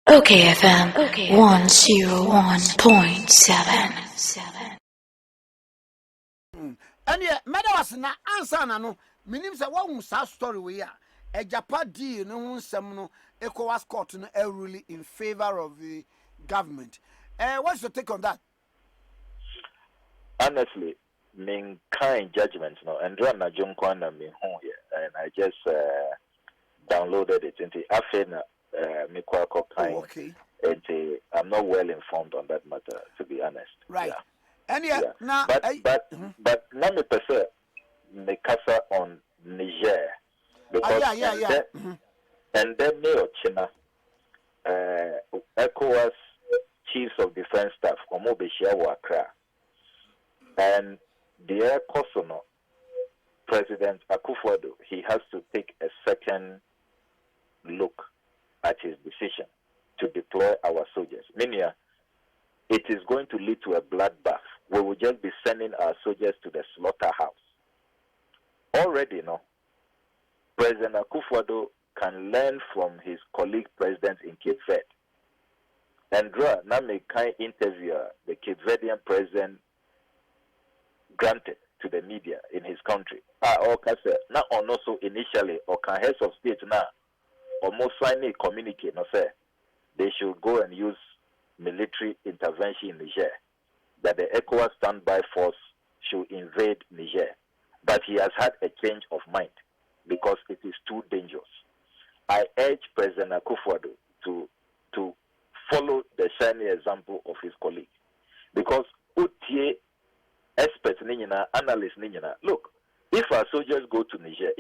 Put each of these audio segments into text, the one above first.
OKFM 101.7. And yeah, was na answer na no. Minim say one sad story we are. A Japan deal no some ECOWAS court no ruling in favor of the government. What's your take on that? Honestly, main kind judgments no, and run a junk one and me home here, and I just downloaded it into Afena me okay. And I'm not well informed on that matter, to be honest. Right. Yeah. And yeah, now but now me person me casa on Niger because yeah. And then me or China ECOWAS chiefs of defense staff omo be share Accra. And the Kosono, President Akufo-Addo, he has to take a second look at his decision to deploy our soldiers. Meaning, it is going to lead to a bloodbath. We will just be sending our soldiers to the slaughterhouse. Already, no, President Akufo-Addo can learn from his colleague presidents in Cape Verde. And now me kind interview the Cape Verdean president granted to the media in his country. Now or also initially or can heads of state now almost sign a communique no say they should go and use military intervention in Niger, that the ECOWAS standby force should invade Niger. But he has had a change of mind because it is too dangerous. I urge President Akufo-Addo to follow the shining example of his colleague, because experts, analysts, look, if our soldiers go to Niger,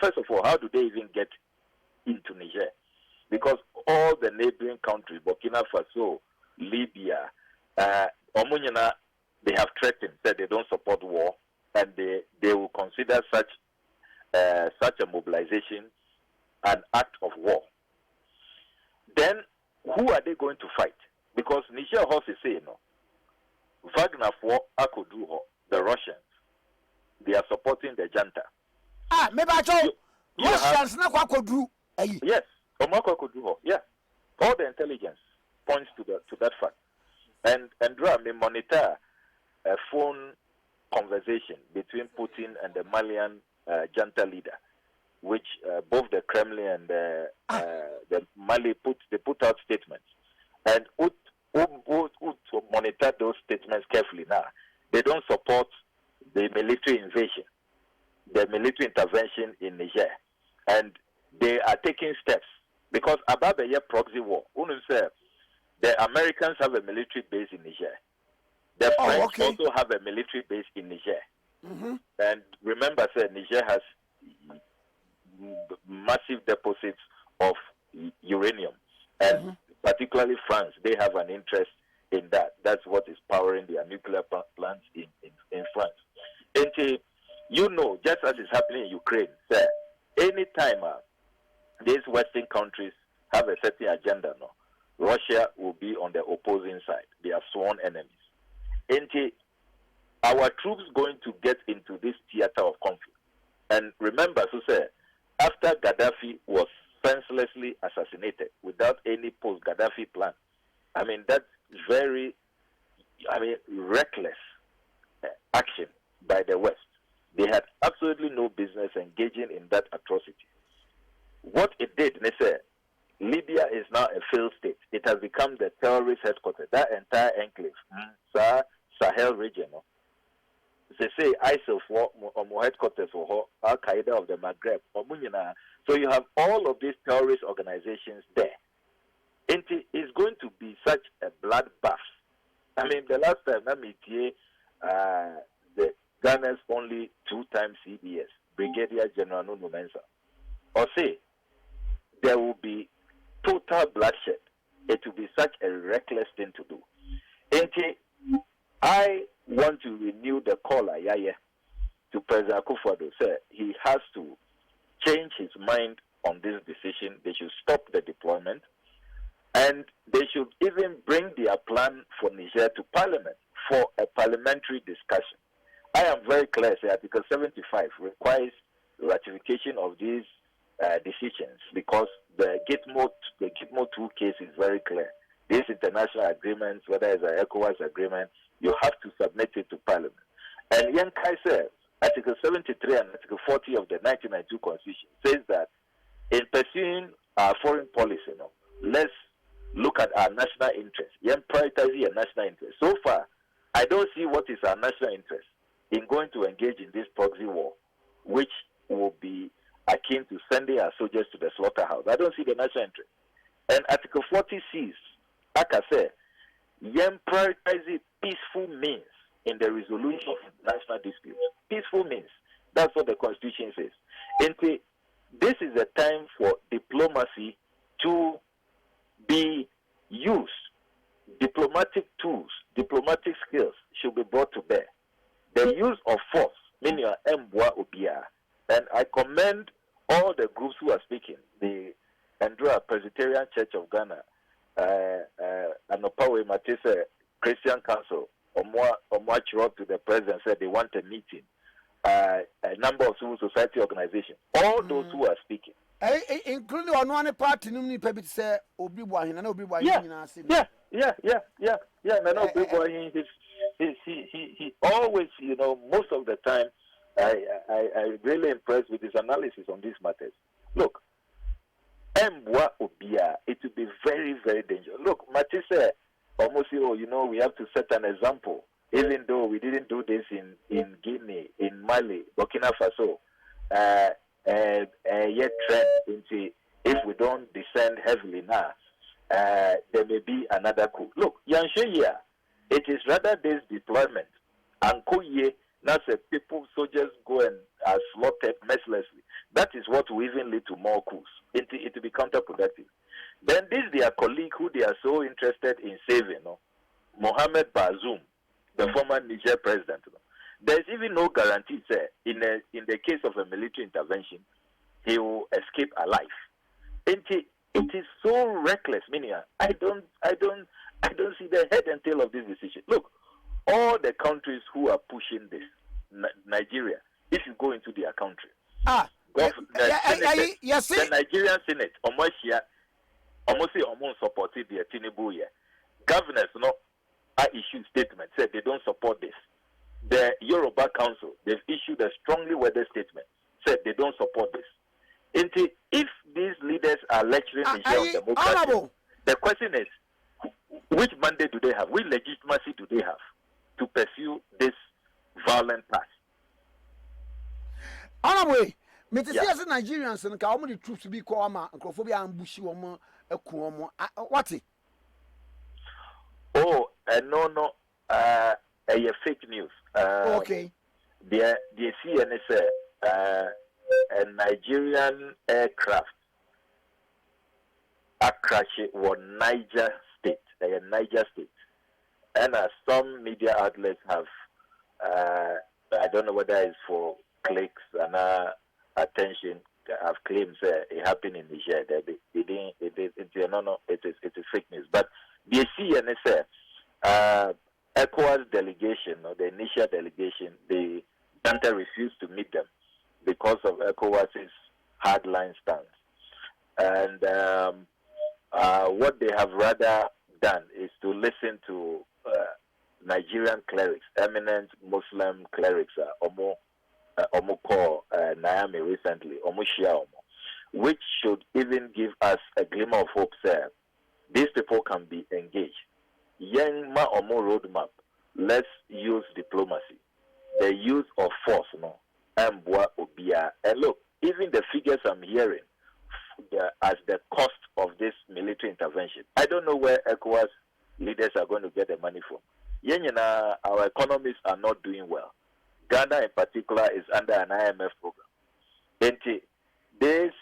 first of all, how do they even get into Niger? Because all the neighboring countries, Burkina Faso, Libya, they have threatened, said they don't support war, and they will consider such a mobilization an act of war. Then, who are they going to fight? Because Niger Horse is saying, no, Wagner for Akoduho, the Russians, they are supporting the junta. Maybe I told Russians not Akodu. Yes, Omakoduho. Yeah, all the intelligence points to that fact. And may monitor a phone conversation between Putin and the Malian junta leader, which both the Kremlin and the Mali put out statements, and who monitor those statements carefully now. They don't support the military invasion, the military intervention in Niger, and they are taking steps because about the year proxy war. The Americans have a military base in Niger. The French also have a military base in Niger. Mm-hmm. And remember, Niger has massive deposits of uranium, and particularly France, they have an interest in that. That's what is powering their nuclear plants in France. And just as is happening in Ukraine, anytime these Western countries have a certain agenda, no, Russia will be on the opposing side. They are sworn enemies. And our troops going to get into this theater of conflict. And remember, after Gaddafi was senselessly assassinated without any post-Gaddafi plan, that's very, reckless action by the West. They had absolutely no business engaging in that atrocity. What it did, they said, Libya is now a failed state. It has become the terrorist headquarters. That entire enclave, Sahel region, they say ISIL for headquarters for Al Qaeda of the Maghreb. So you have all of these terrorist organizations there. And it is going to be such a bloodbath. The last time the Ghana's only 2-time CBS, Brigadier General Nunu Mensah, or say there will be total bloodshed. It will be such a reckless thing to do. And I want to renew the call to President Akufo-Addo. He has to change his mind on this decision. They should stop the deployment, and they should even bring their plan for Niger to Parliament for a parliamentary discussion. I am very clear. Article 75 requires ratification of these decisions because the Gitmo 2 case is very clear. These international agreements, whether it's an ECOWAS agreement, you have to submit it to Parliament. And Yankai says, Article 73 and Article 40 of the 1992 Constitution says that in pursuing our foreign policy, let's look at our national interest. Yan prioritizing our national interest. So far, I don't see what is our national interest in going to engage in this proxy war, which will be akin to sending our soldiers to the slaughterhouse. I don't see the national interest. And Article 40 says, like I said, Yan prioritizing peaceful means in the resolution of national disputes. Peaceful means. That's what the Constitution says. And this is a time for diplomacy to be used. Diplomatic tools, diplomatic skills should be brought to bear. The use of force, meaning Mbwa Obia. And I commend all the groups who are speaking. The Andrea Presbyterian Church of Ghana, Anopawe Matisse Christian Council, Omwach wrote to the president, said they want a meeting. A number of civil society organizations, all those who are speaking. Including on one party, Obi say Obi Boy, and Obi Boy. Yeah. He always, most of the time, I really impressed with his analysis on these matters. Look, Mbwa Obia, it will be very, very dangerous. Look, Matisse almost say, we have to set an example. Even though we didn't do this in Guinea, in Mali, Burkina Faso, yet trend into if we don't descend heavily now, there may be another coup. Look, Yanshe, it is rather this deployment. And Koye, now say people, soldiers go and are slaughtered mercilessly. That is what will even lead to more coups. It will be counterproductive. Then this their colleague who they are so interested in saving, Mohamed Bazoum, the former Niger president. There's even no guarantee, sir, in the case of a military intervention, he will escape alive. It is so reckless, meaning I don't see the head and tail of this decision. Look, all the countries who are pushing this, Nigeria, if you go into their country, the Nigerian Senate, almost supported the Tinubu here. Governors, issued statements said they don't support this. The Yoruba Council, they've issued a strongly worded statement, said they don't support this. If these leaders are lecturing Niger on democracy, the question is, which mandate do they have? Which legitimacy do they have to pursue this violent path? Honorable, Mr. Nigerians and how many troops be called Microphobia and Bushi Woman, a Kuomo? What's it? Oh, no, fake news. Okay. The CNS, a Nigerian aircraft, a crash was Niger State, and some media outlets have, I don't know whether it's for clicks and attention, have claimed it happened in Niger. It is fake news, but the CNS, ECOWAS delegation, or the initial delegation, the Dante refused to meet them because of ECOWAS's hardline stance. And what they have rather done is to listen to Nigerian clerics, eminent Muslim clerics, Omoko Naomi recently, Omushia, which should even give us a glimmer of hope, sir. These people can be engaged. Young Ma Omo roadmap. Let's use diplomacy. The use of force, Mbwa Obia. And look, even the figures I'm hearing as the cost of this military intervention. I don't know where ECOWAS leaders are going to get the money from. Our economies are not doing well. Ghana in particular is under an IMF program. And there's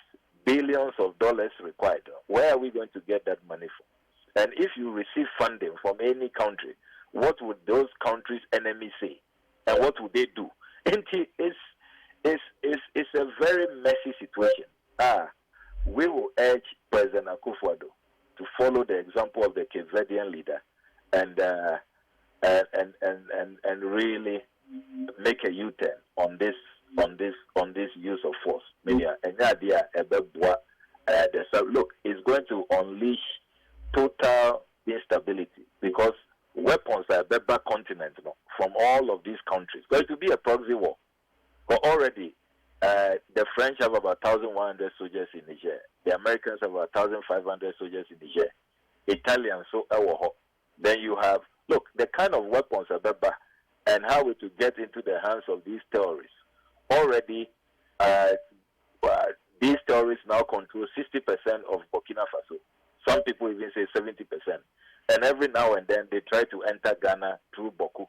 billions of dollars required. Where are we going to get that money from? And if you receive funding from any country, what would those countries' enemies say? And what would they do? And it's a very messy situation. We will urge President Akufo-Addo to follow the example of the Cape Verdean leader and really make a U-turn on this on this use of force. Media and idea look, it's going to unleash total instability because weapons are better continent from all of these countries. It's going to be a proxy war. But already the French have about 1,100 soldiers in Niger. The Americans have about 1,500 soldiers in Niger. Italians, so then you have, look, the kind of weapons are better and how it will get into the hands of these terrorists. Already, these terrorists now control 60% of Burkina Faso. Some people even say 70%. And every now and then they try to enter Ghana through Boku.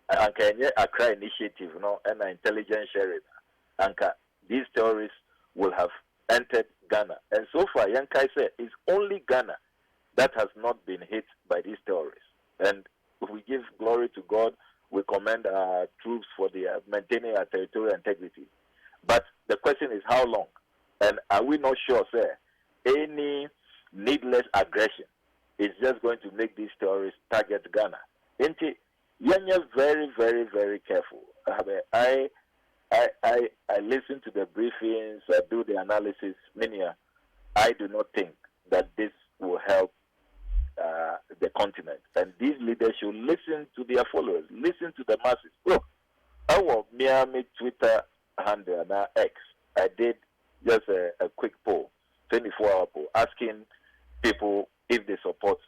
And Kenya Accra initiative, and intelligence sharing. And these terrorists will have entered Ghana. And so far, Yankai said, it's only Ghana that has not been hit by these terrorists. And we give glory to God. We commend our troops for maintaining our territorial integrity. But the question is how long? And are we not sure, sir, any needless aggression is just going to make these terrorists target Ghana? You're very, very, very careful. I listen to the briefings, I do the analysis. Minia, I do not think that this will help the continent. And these leaders should listen to their followers, listen to the masses. Look, our Miami Twitter handle now X, I did just a quick poll, 24-hour poll, asking people if they support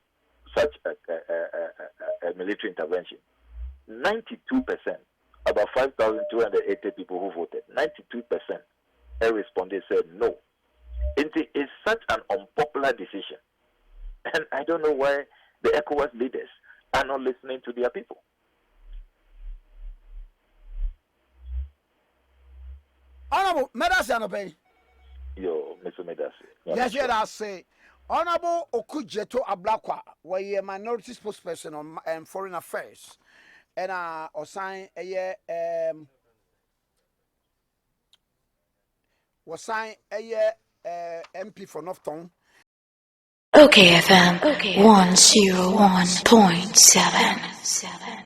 such a military intervention. 92%, about 5,280 people who voted, 92% responded said no. It is such an unpopular decision. And I don't know why the ECOWAS leaders are not listening to their people. Honorable Medasi Anope. Yo, Mr. Medasi. Yes, I say. Honorable Okudzeto Ablakwa, where you a minority spokesperson on foreign affairs. And assign was signed MP for Northtown. OKFM 101.7.